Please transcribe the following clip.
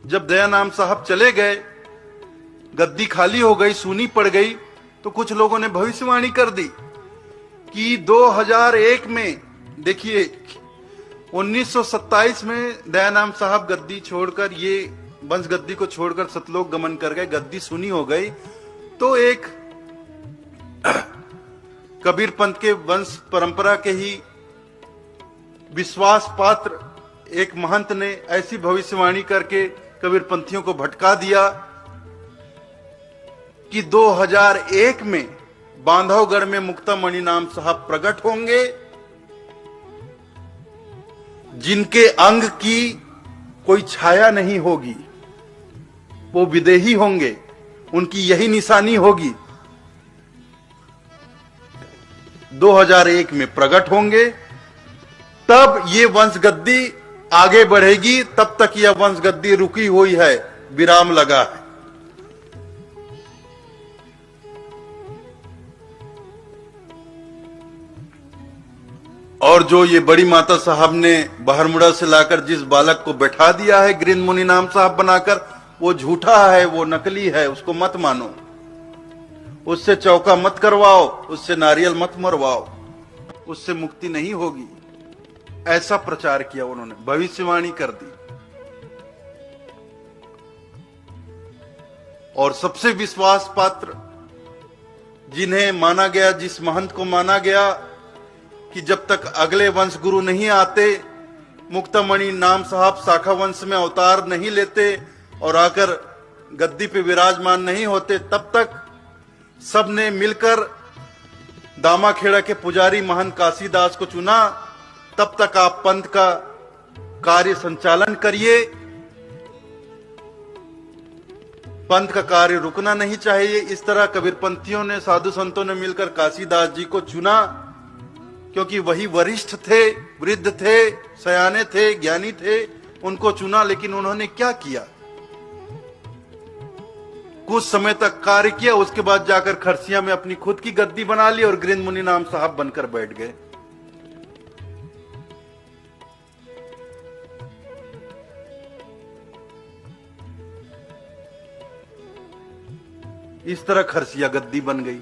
जब दयानाम साहब चले गए, गद्दी खाली हो गई, सूनी पड़ गई, तो कुछ लोगों ने भविष्यवाणी कर दी कि 2001 में, देखिए 1927 में दयानाम साहब गद्दी छोड़कर, ये वंश गद्दी को छोड़कर सतलोक गमन कर गए, गद्दी सुनी हो गई। तो एक कबीर पंथ के वंश परंपरा के ही विश्वास पात्र एक महंत ने ऐसी भविष्यवाणी करके कबीर पंथियों को भटका दिया कि 2001 में बांधवगढ़ में मुक्तामणि नाम साहब प्रकट होंगे, जिनके अंग की कोई छाया नहीं होगी, वो विदेही होंगे, उनकी यही निशानी होगी। 2001 में प्रकट होंगे, तब ये वंशगद्दी आगे बढ़ेगी। तब तक यह वंशगद्दी रुकी हुई है, विराम लगा है। और जो ये बड़ी माता साहब ने बहरमुड़ा से लाकर जिस बालक को बैठा दिया है गृहस्थ मुनि नाम साहब बनाकर, वो झूठा है, वो नकली है, उसको मत मानो, उससे चौका मत करवाओ, उससे नारियल मत मरवाओ, उससे मुक्ति नहीं होगी। ऐसा प्रचार किया उन्होंने, भविष्यवाणी कर दी। और सबसे विश्वास पात्र जिन्हें माना गया, जिस महंत को माना गया कि जब तक अगले वंश गुरु नहीं आते, मुक्तामणि नाम साहब शाखा वंश में अवतार नहीं लेते और आकर गद्दी पे विराजमान नहीं होते, तब तक सबने मिलकर दामाखेड़ा के पुजारी महंत काशीदास को चुना। तब तक आप पंथ का कार्य संचालन करिए, पंथ का कार्य रुकना नहीं चाहिए। इस तरह कबीरपंथियों ने, साधु संतों ने मिलकर काशीदास जी को चुना, क्योंकि वही वरिष्ठ थे, वृद्ध थे, सयाने थे, ज्ञानी थे, उनको चुना। लेकिन उन्होंने क्या किया? कुछ समय तक कार्य किया, उसके बाद जाकर खरसिया में अपनी खुद की गद्दी बना ली और गृहस्थ मुनि नाम साहब बनकर बैठ गए। इस तरह खरसिया गद्दी बन गई।